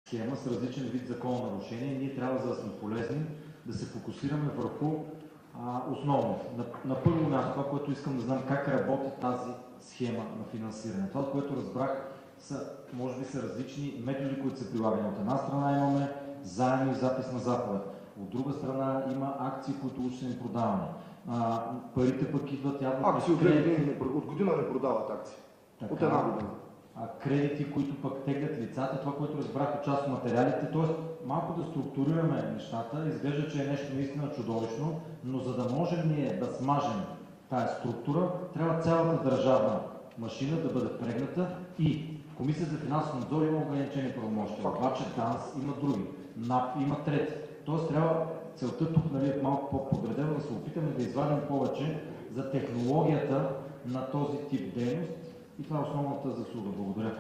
схема с различен вид закононарушения. Ние трябва, за да сме полезни, да се фокусираме върху основно. На първо място, това, което искам да знам, как работи тази схема на финансиране. Това, което разбрах, може би са различни методи, които са прилагани. От една страна имаме заеми и запис на заповед. От друга страна има акции, които уж са им продавани. Парите пък идват явно... Акции от година не продават акции. Така, от една година. Кредити, които пък теглят лицата, това, което разбрах от част от материалите, т.е. малко да структурираме нещата, изглежда, че е нещо наистина чудовищно, но за да можем ние да смажем тая структура, трябва цялата държавна машина да бъде впрегната и Комисията за финансов надзор има ограничени правомощия, обаче ДАНС има други, НАП има трети. Тоест трябва целта тук, нали, е малко по-подредено, да се опитаме да извадим повече за технологията на този тип дейност. И това е основната заслуга. Благодаря.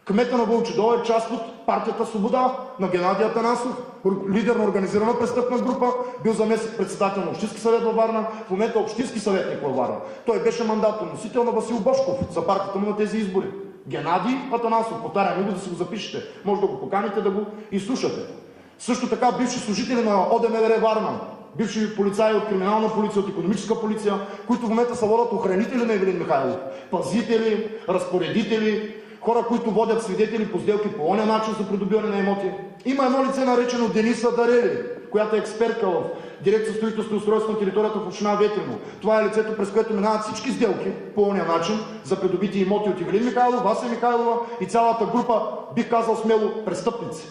Кмета на Вълчи дол е част от партията Свобода на Геннадий Атанасов, лидер на организирана престъпна група, бил заместник председател на Общински съвет във Варна, в момента общински съветник във Варна. Той беше мандатоносител на Васил Божков за партията му на тези избори. Геннадий Атанасов, повтарям го, да си го запишете. Може да го поканите, да го изслушате. Също така бивши служители на ОДМВР Варна, бивши полицаи от криминална полиция, от икономическа полиция, които в момента са водят охранители на Ивелин Михайлов, пазители, разпоредители, хора, които водят свидетели по сделки по оня начин за придобиване на имоти. Има едно лице, наречено Дениса Дарели, която е експертка в дирекция строителство и устройство на територията в община Ветрино. Това е лицето, през което минават всички сделки по оня начин за придобити имоти от Ивелин Михайлов, Вася Михайлова и цялата група, бих казал смело, престъпници.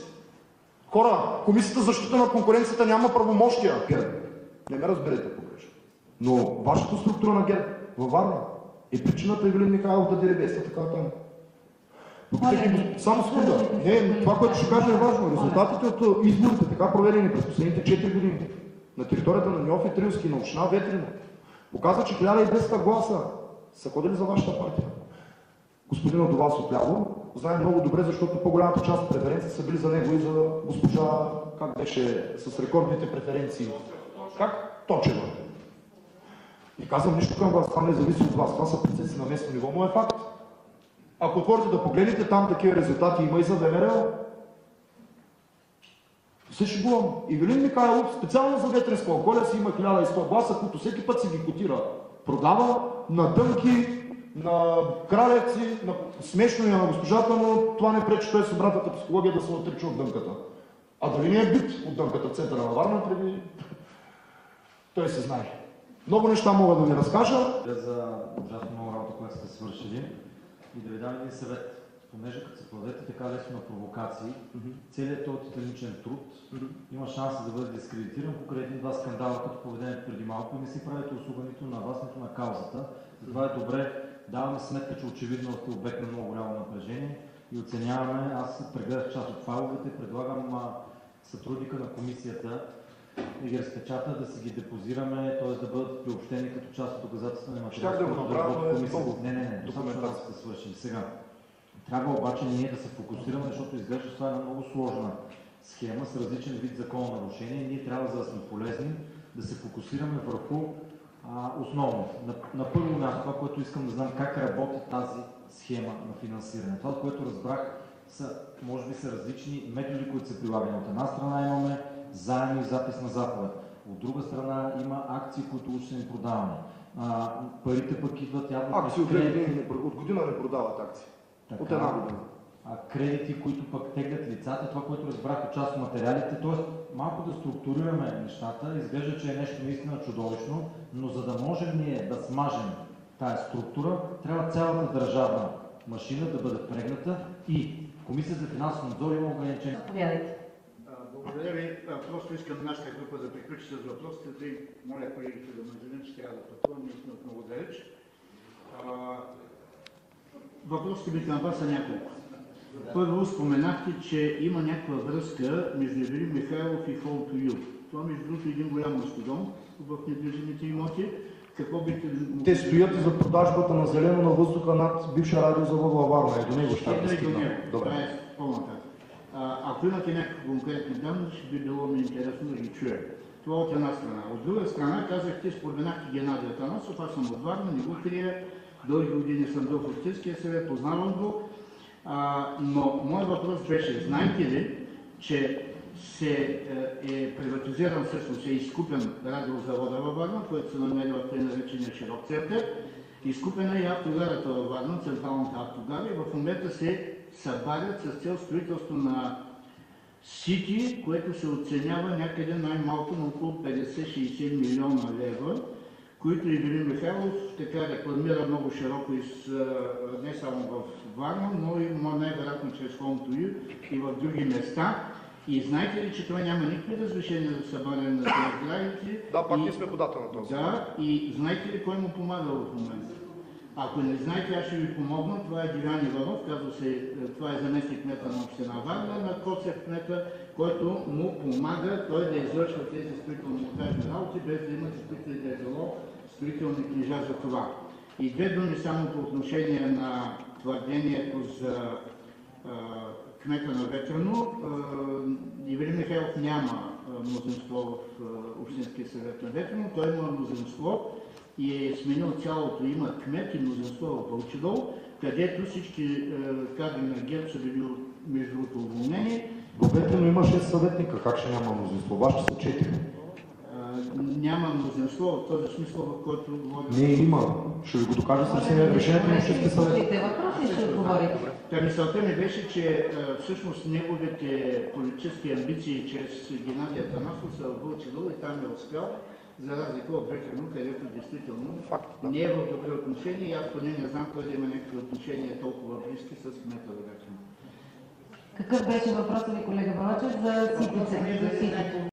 Хора, Комисията за защита на конкуренцията няма правомощия. Не ме разберете погрешно. Но вашата структура на ГЕРБ във Варна е причината Ивелин Михайлов да деребества така там. Само секунда. Не, това, което ще кажа, е важно. Резултатите от изборите, така проведени през последните 4 години на територията на Неофит Рилски, на община Ветрино, показва, че 1200 гласа са ходили за вашата партия. Господин Адовас отляво знае много добре, защото по-голямата част от преференции са били за него и за госпожа, как беше, с рекордните преференции. Как? Точева. Не казвам нищо към вас, това не зависи от вас. Това са процеси на местно ниво, но е факт. Ако отворите да погледнете, там такива резултати има и за ВМРО. Се шегувам. Ивелин Михайлов, специално за Ветринска околия си има 1100 гласа, които всеки път си ги котира. Продава на дънки, на кралеци, смешно и на госпожата, но това не пречи, той с обратната психология да се отрече от дънката. А дали не е бит от дънката в центъра на Варна, преди той се знае. Много неща мога да ви разкажа. За ужасно много работа, която сте свършили, и да ви дам един съвет. Понеже като се подадете така лесно на провокации, целият този титаничен труд има шанс да бъде дискредитиран покрай един-два скандала, като поведението преди малко, и не си правите услуга нито на вас, нито на каузата. Затова е добре, даваме сметка, че очевидно сте обект на много голямо напрежение и оценяваме. Аз прегледах част от файловете, предлагам сътрудника на комисията да ги разпечата, да си ги депозираме, т.е. да бъдат приобщени като част от доказателствени материали. Щях да го направя Не, достатъчно сте свършили. Сега, трябва обаче ние да се фокусираме, защото изглежда това е една много сложна схема с различен вид закононарушения. Ние трябва, за да сме полезни, да се фокусираме върху основно. На първо място, това, което искам да знам, как работи тази схема на финансиране. Това, което разбрах, може би са различни методи, които са прилагани. От една страна имаме заеми и запис на заповед. От друга страна има акции, които уж са им продавани. Парите пък идват явно... Акции от година не продават акции. Така, от една година. Кредити, които пък теглят лицата, това, което разбрах от част от материалите, т.е. малко да структурираме нещата, изглежда, че е нещо наистина чудовищно, но за да можем ние да смажем тая структура, трябва цялата държавна машина да бъде впрегната и Комисията за финансов надзор има ограничени. Благодаря ви. Просто искам нашата група да приключи с въпросите, да моля колегите да ме извинят, че трябва да пътувам, ние сме от много далеч. Въпросите ми към вас са няколко. Първо споменахте, че има някаква връзка между Ивелин Михайлов и Home to You. Това между другото е един голям мастодон в недвижимите имоти. Какво бихте... Те стоят и за продажбата на зелено на въздуха над бивша радиозавод във Варна. И до него ще стигна. Това е по-нататък. Ако имате някакви конкретни данни, ще би било ми интересно да ги чуя. Това от една страна. От друга страна, казахте, споменахте Геннадий Атанасов, аз съм от Варна, не го крия, дълги години съм бил в Общинския съвет, познавам го. Но моят въпрос беше, знаете ли, че се е приватизиран, всъщност е изкупен радиозавода във Варна, който се намери в тъй наречения широк център. Изкупена и автогарата във Варна, централната автогара, и в момента се събарят с цел строителство на Сити, което се оценява някъде най-малко на около 50-60 милиона лева, които Ивелин Михайлов така рекламира много широко не само в Варна, но и най-вероятно чрез Home2You и в други места. И знаете ли, че това няма никакви разрешения за събаряне на тези сградите? Да, пак ние сме водата на този. Да, и знаете ли кой му помага в момента? Ако не знаете, аз ще ви помогна. Това е Дилян Иванов, казва се, това е заместник кмета на община Варна, на Коцев кмета, който му помага той да извършва тези строително-монтажни работи, без да има каквито и да е било строителни книжа за това. И две думи само по отношение на твърдението за кмета на Ветрено. Ивелин Михайлов няма мнозинство в Общинския съвет на Ветрено, той има мнозинство и е сменил цялото, има кмет и мнозинство в Вълчедол, където всички кадри на ГЕРБ са били между другото уволнени. В Ветрено има 6 съветника, как ще няма мнозинство? Вашите са 4. Няма мнозинство в този смисъл, в който говорим. Не, има. Ще ви го докажа с решението на Общинския съвет. Въпроси ще отговорите. Мисълта ми беше, че всъщност неговите политически амбиции чрез Геннадий Атанасов са в Вълчедол и там е успял, за разлика от Ветрено, където действително не е в добри отношения и аз поне не знам кой да има някакви отношения толкова близки с кмета на Ветрено. Какъв беше въпросът ви, колега Балачев, за Ситице?